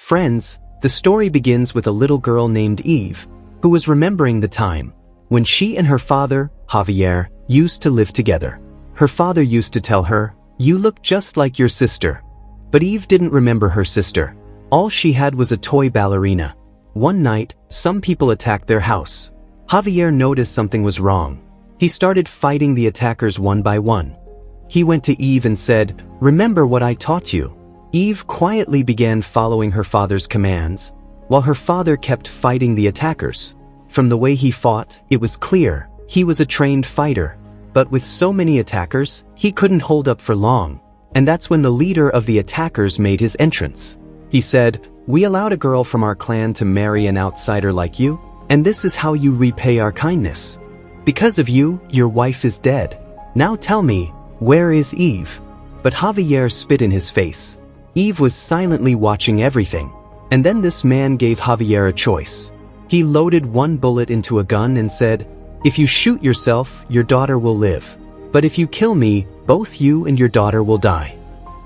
Friends, the story begins with a little girl named Eve, who was remembering the time when she and her father, Javier, used to live together. Her father used to tell her, "You look just like your sister." But Eve didn't remember her sister. All she had was a toy ballerina. One night, some people attacked their house. Javier noticed something was wrong. He started fighting the attackers one by one. He went to Eve and said, "Remember what I taught you." Eve quietly began following her father's commands, while her father kept fighting the attackers. From the way he fought, it was clear he was a trained fighter. But with so many attackers, he couldn't hold up for long. And that's when the leader of the attackers made his entrance. He said, "We allowed a girl from our clan to marry an outsider like you, and this is how you repay our kindness. Because of you, your wife is dead. Now tell me, where is Eve?" But Javier spit in his face. Eve was silently watching everything. And then this man gave Javier a choice. He loaded one bullet into a gun and said, "If you shoot yourself, your daughter will live. But if you kill me, both you and your daughter will die."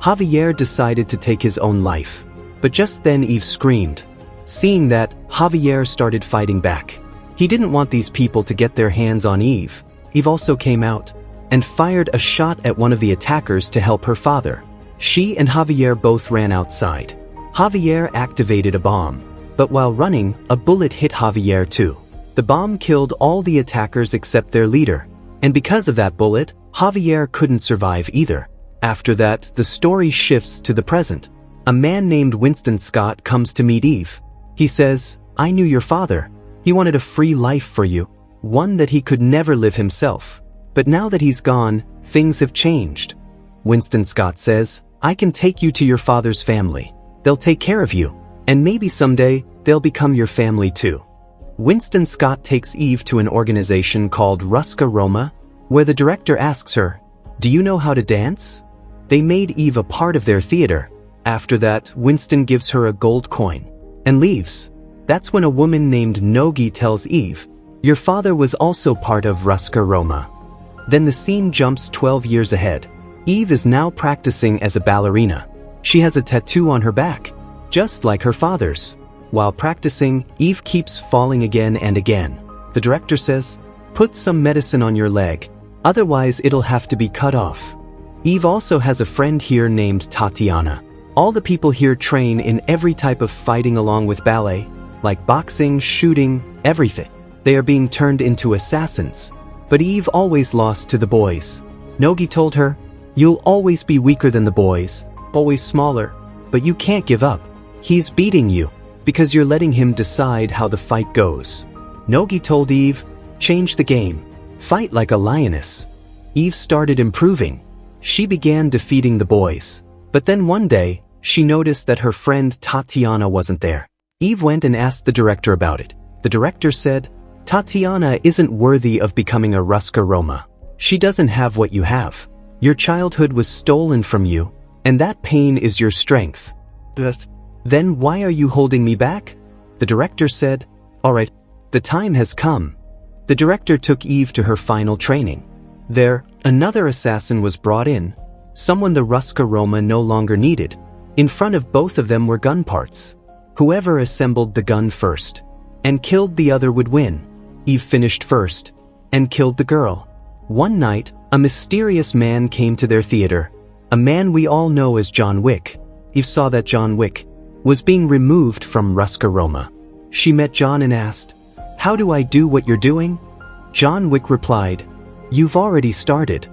Javier decided to take his own life. But just then Eve screamed. Seeing that, Javier started fighting back. He didn't want these people to get their hands on Eve. Eve also came out and fired a shot at one of the attackers to help her father. She and Javier both ran outside. Javier activated a bomb. But while running, a bullet hit Javier too. The bomb killed all the attackers except their leader. And because of that bullet, Javier couldn't survive either. After that, the story shifts to the present. A man named Winston Scott comes to meet Eve. He says, "I knew your father. He wanted a free life for you, one that he could never live himself. But now that he's gone, things have changed." Winston Scott says, "I can take you to your father's family. They'll take care of you, and maybe someday, they'll become your family too." Winston Scott takes Eve to an organization called Ruska Roma, where the director asks her, "Do you know how to dance?" They made Eve a part of their theater. After that, Winston gives her a gold coin and leaves. That's when a woman named Nogi tells Eve, "Your father was also part of Ruska Roma." Then the scene jumps 12 years ahead. Eve is now practicing as a ballerina. She has a tattoo on her back, just like her father's. While practicing, Eve keeps falling again and again. The director says, "Put some medicine on your leg, otherwise it'll have to be cut off." Eve also has a friend here named Tatiana. All the people here train in every type of fighting along with ballet, like boxing, shooting, everything. They are being turned into assassins. But Eve always lost to the boys. Nogi told her, "You'll always be weaker than the boys, always smaller, but you can't give up. He's beating you, because you're letting him decide how the fight goes." Nogi told Eve, "Change the game. Fight like a lioness." Eve started improving. She began defeating the boys. But then one day, she noticed that her friend Tatiana wasn't there. Eve went and asked the director about it. The director said, "Tatiana isn't worthy of becoming a Ruska Roma. She doesn't have what you have. Your childhood was stolen from you, and that pain is your strength. Then why are you holding me back?" The director said, "All right, the time has come." The director took Eve to her final training. There, another assassin was brought in, someone the Ruska Roma no longer needed. In front of both of them were gun parts. Whoever assembled the gun first and killed the other would win. Eve finished first and killed the girl. One night, a mysterious man came to their theater, a man we all know as John Wick. Eve saw that John Wick was being removed from Ruska Roma. She met John and asked, "How do I do what you're doing?" John Wick replied, "You've already started.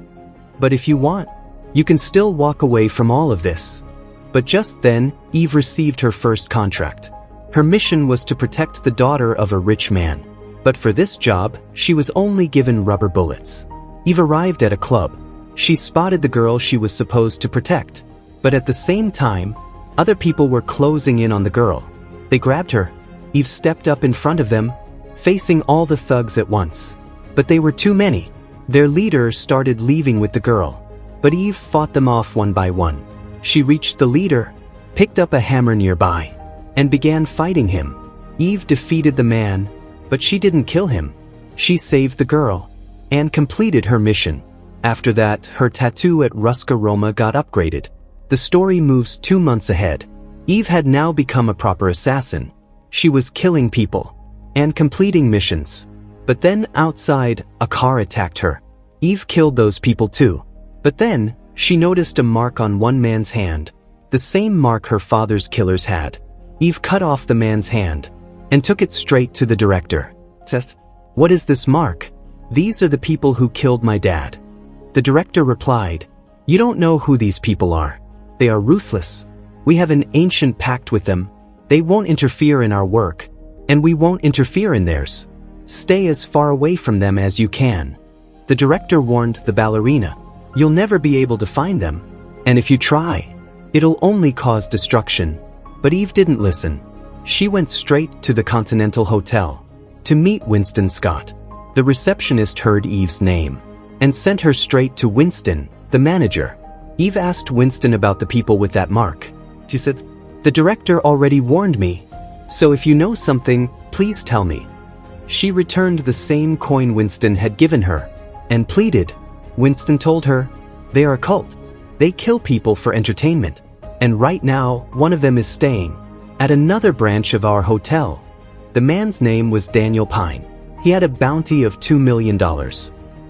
But if you want, you can still walk away from all of this." But just then, Eve received her first contract. Her mission was to protect the daughter of a rich man. But for this job, she was only given rubber bullets. Eve arrived at a club. She spotted the girl she was supposed to protect. But at the same time, other people were closing in on the girl. They grabbed her. Eve stepped up in front of them, facing all the thugs at once. But they were too many. Their leader started leaving with the girl. But Eve fought them off one by one. She reached the leader, picked up a hammer nearby, and began fighting him. Eve defeated the man, but she didn't kill him. She saved the girl and completed her mission. After that, her tattoo at Ruska Roma got upgraded. The story moves 2 months ahead. Eve had now become a proper assassin. She was killing people and completing missions. But then outside, a car attacked her. Eve killed those people too. But then, she noticed a mark on one man's hand, the same mark her father's killers had. Eve cut off the man's hand and took it straight to the director. Test. What is this mark? These are the people who killed my dad. The director replied, you don't know who these people are. They are ruthless. We have an ancient pact with them. They won't interfere in our work, and we won't interfere in theirs. Stay as far away from them as you can. The director warned the ballerina, you'll never be able to find them, and if you try, it'll only cause destruction. But Eve didn't listen. She went straight to the Continental Hotel to meet Winston Scott. The receptionist heard Eve's name and sent her straight to Winston, the manager. Eve asked Winston about the people with that mark. She said, the director already warned me, so if you know something, please tell me. She returned the same coin Winston had given her and pleaded. Winston told her, they are a cult. They kill people for entertainment. And right now, one of them is staying at another branch of our hotel. The man's name was Daniel Pine. He had a bounty of $2 million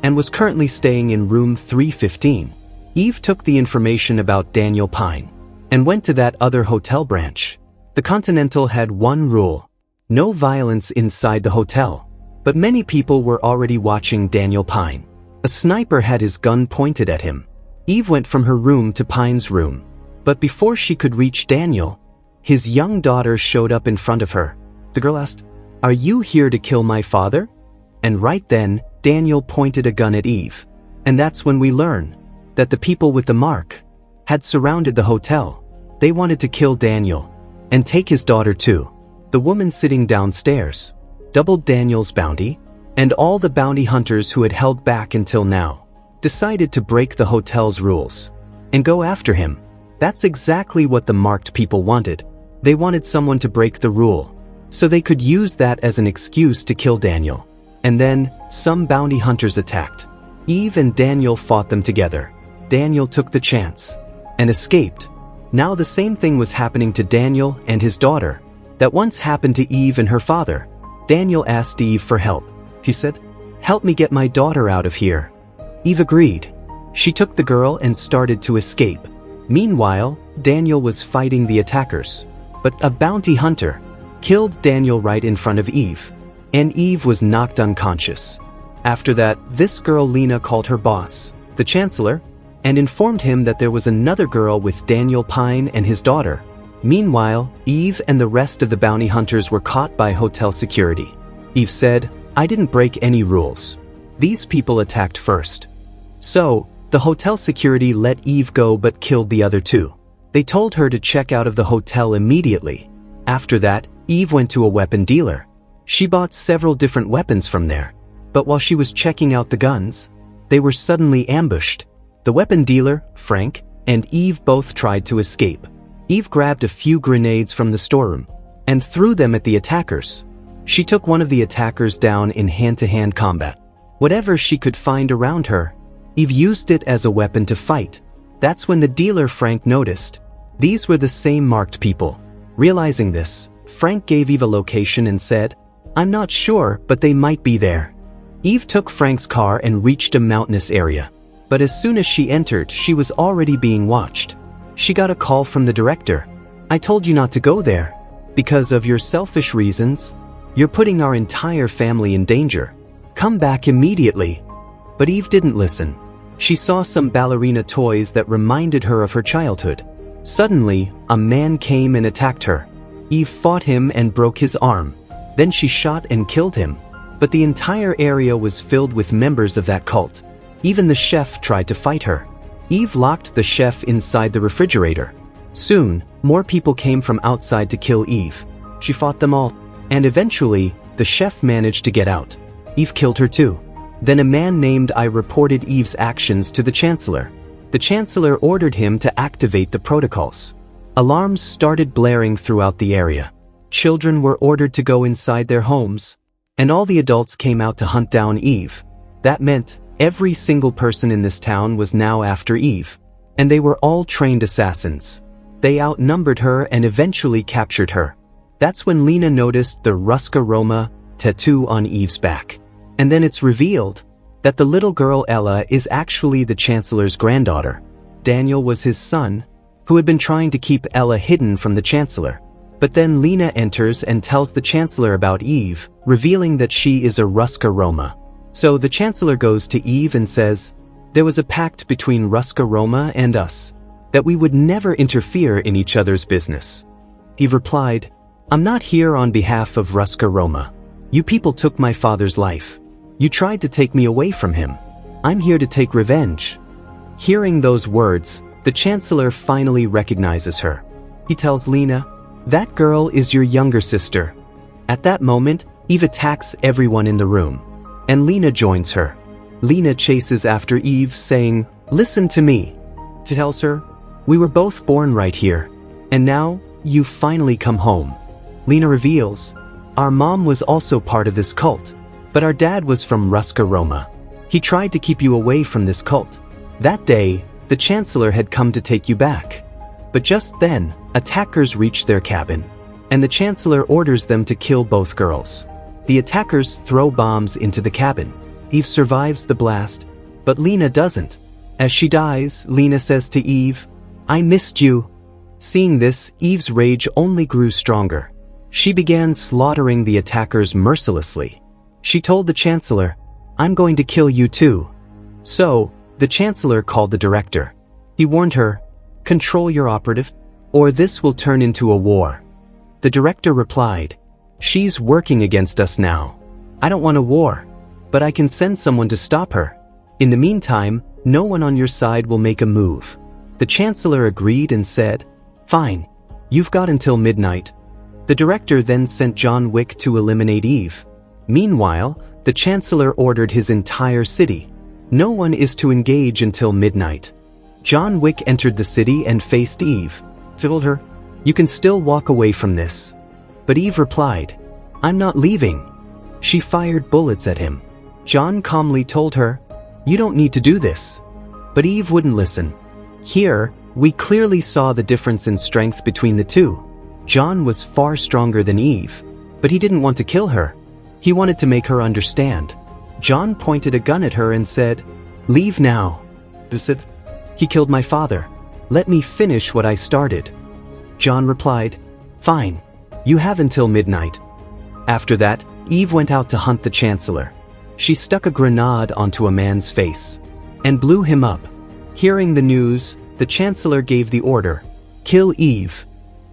and was currently staying in room 315. Eve took the information about Daniel Pine and went to that other hotel branch. The Continental had one rule: no violence inside the hotel. But many people were already watching Daniel Pine. A sniper had his gun pointed at him. Eve went from her room to Pine's room. But before she could reach Daniel, his young daughter showed up in front of her. The girl asked, are you here to kill my father? And right then, Daniel pointed a gun at Eve. And that's when we learn that the people with the mark had surrounded the hotel. They wanted to kill Daniel and take his daughter too. The woman sitting downstairs doubled Daniel's bounty, and all the bounty hunters who had held back until now decided to break the hotel's rules and go after him. That's exactly what the marked people wanted. They wanted someone to break the rule, so they could use that as an excuse to kill Daniel. And then, some bounty hunters attacked. Eve and Daniel fought them together. Daniel took the chance and escaped. Now the same thing was happening to Daniel and his daughter that once happened to Eve and her father. Daniel asked Eve for help. He said, help me get my daughter out of here. Eve agreed. She took the girl and started to escape. Meanwhile, Daniel was fighting the attackers. But a bounty hunter killed Daniel right in front of Eve, and Eve was knocked unconscious. After that, this girl Lena called her boss, the Chancellor, and informed him that there was another girl with Daniel Pine and his daughter. Meanwhile, Eve and the rest of the bounty hunters were caught by hotel security. Eve said, I didn't break any rules. These people attacked first. So, the hotel security let Eve go but killed the other two. They told her to check out of the hotel immediately. After that, Eve went to a weapon dealer. She bought several different weapons from there. But while she was checking out the guns, they were suddenly ambushed. The weapon dealer, Frank, and Eve both tried to escape. Eve grabbed a few grenades from the storeroom and threw them at the attackers. She took one of the attackers down in hand-to-hand combat. Whatever she could find around her, Eve used it as a weapon to fight. That's when the dealer Frank noticed these were the same marked people. Realizing this, Frank gave Eve a location and said, I'm not sure, but they might be there. Eve took Frank's car and reached a mountainous area. But as soon as she entered, she was already being watched. She got a call from the director. I told you not to go there. Because of your selfish reasons, you're putting our entire family in danger. Come back immediately. But Eve didn't listen. She saw some ballerina toys that reminded her of her childhood. Suddenly, a man came and attacked her. Eve fought him and broke his arm. Then she shot and killed him. But the entire area was filled with members of that cult. Even the chef tried to fight her. Eve locked the chef inside the refrigerator. Soon, more people came from outside to kill Eve. She fought them all. And eventually, the chef managed to get out. Eve killed her too. Then a man named I reported Eve's actions to the Chancellor. The Chancellor ordered him to activate the protocols. Alarms started blaring throughout the area. Children were ordered to go inside their homes, and all the adults came out to hunt down Eve. That meant every single person in this town was now after Eve, and they were all trained assassins. They outnumbered her and eventually captured her. That's when Lena noticed the Ruska Roma tattoo on Eve's back. And then it's revealed that the little girl Ella is actually the Chancellor's granddaughter. Daniel was his son, who had been trying to keep Ella hidden from the Chancellor. But then Lena enters and tells the Chancellor about Eve, revealing that she is a Ruska Roma. So the Chancellor goes to Eve and says, "There was a pact between Ruska Roma and us, that we would never interfere in each other's business." Eve replied, "I'm not here on behalf of Ruska Roma. You people took my father's life. You tried to take me away from him. I'm here to take revenge." Hearing those words, the Chancellor finally recognizes her. He tells Lena, "That girl is your younger sister." At that moment, Eve attacks everyone in the room, and Lena joins her. Lena chases after Eve, saying, "Listen to me." She tells her, "We were both born right here, and now you've finally come home." Lena reveals, "Our mom was also part of this cult, but our dad was from Ruska Roma. He tried to keep you away from this cult. That day, the Chancellor had come to take you back. But just then, attackers reach their cabin, and the Chancellor orders them to kill both girls. The attackers throw bombs into the cabin. Eve survives the blast, but Lena doesn't. As she dies, Lena says to Eve, "I missed you." Seeing this, Eve's rage only grew stronger. She began slaughtering the attackers mercilessly. She told the Chancellor, "I'm going to kill you too." So, the Chancellor called the director. He warned her, "Control your operative, or this will turn into a war." The director replied, "She's working against us now. I don't want a war, but I can send someone to stop her. In the meantime, no one on your side will make a move." The Chancellor agreed and said, "Fine, you've got until midnight." The director then sent John Wick to eliminate Eve. Meanwhile, the Chancellor ordered his entire city. No one is to engage until midnight. John Wick entered the city and faced Eve. He told her, "You can still walk away from this." But Eve replied, "I'm not leaving." She fired bullets at him. John calmly told her, "You don't need to do this." But Eve wouldn't listen. Here, we clearly saw the difference in strength between the two. John was far stronger than Eve, but he didn't want to kill her. He wanted to make her understand. John pointed a gun at her and said, "Leave now." She said, "He killed my father. Let me finish what I started." John replied, "Fine, you have until midnight." After that, Eve went out to hunt the Chancellor. She stuck a grenade onto a man's face and blew him up. Hearing the news, the Chancellor gave the order, "Kill Eve."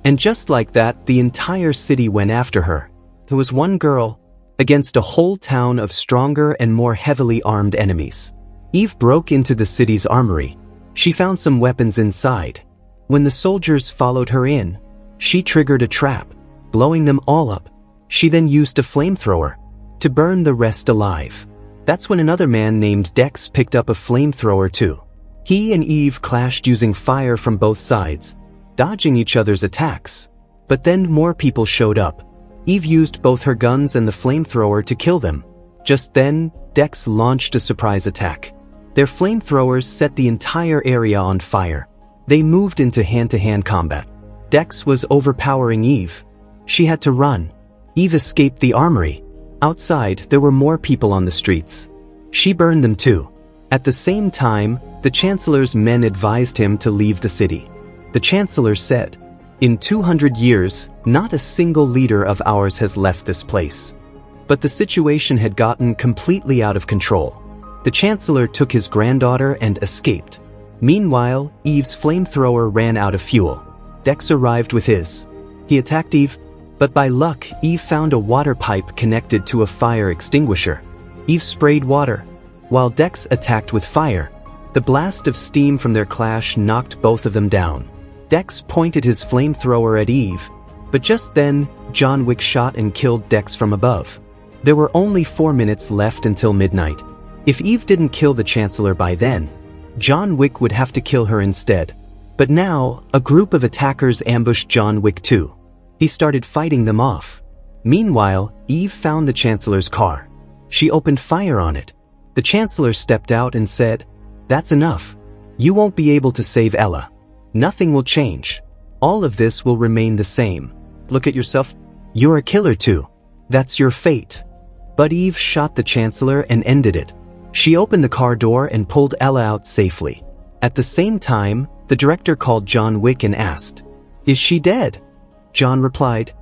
And just like that, the entire city went after her. There was one girl against a whole town of stronger and more heavily armed enemies. Eve broke into the city's armory. She found some weapons inside. When the soldiers followed her in, she triggered a trap, blowing them all up. She then used a flamethrower to burn the rest alive. That's when another man named Dex picked up a flamethrower too. He and Eve clashed using fire from both sides, dodging each other's attacks. But then more people showed up. Eve used both her guns and the flamethrower to kill them. Just then, Dex launched a surprise attack. Their flamethrowers set the entire area on fire. They moved into hand-to-hand combat. Dex was overpowering Eve. She had to run. Eve escaped the armory. Outside, there were more people on the streets. She burned them too. At the same time, the Chancellor's men advised him to leave the city. The Chancellor said, "In 200 years, not a single leader of ours has left this place." But the situation had gotten completely out of control. The Chancellor took his granddaughter and escaped. Meanwhile, Eve's flamethrower ran out of fuel. Dex arrived with his. He attacked Eve, but by luck, Eve found a water pipe connected to a fire extinguisher. Eve sprayed water, while Dex attacked with fire. The blast of steam from their clash knocked both of them down. Dex pointed his flamethrower at Eve, but just then, John Wick shot and killed Dex from above. There were only 4 minutes left until midnight. If Eve didn't kill the Chancellor by then, John Wick would have to kill her instead. But now, a group of attackers ambushed John Wick too. He started fighting them off. Meanwhile, Eve found the Chancellor's car. She opened fire on it. The Chancellor stepped out and said, "That's enough. You won't be able to save Ella. Nothing will change." All of this will remain the same. Look at yourself. You're a killer too. That's your fate. But Eve shot the Chancellor and ended it. She opened the car door and pulled Ella out safely. At the same time, the director called John Wick and asked, "Is she dead?" John replied,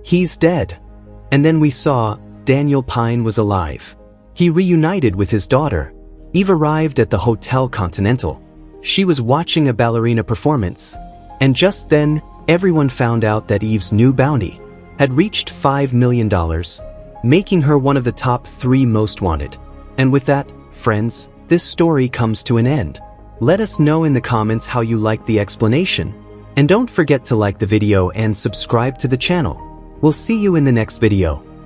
"He's dead." And then we saw Daniel Pine was alive. He reunited with his daughter. Eve arrived at the Hotel Continental. She was watching a ballerina performance. And just then, everyone found out that Eve's new bounty had reached $5 million, making her one of the top 3 most wanted. And with that, friends, this story comes to an end. Let us know in the comments how you liked the explanation. And don't forget to like the video and subscribe to the channel. We'll see you in the next video.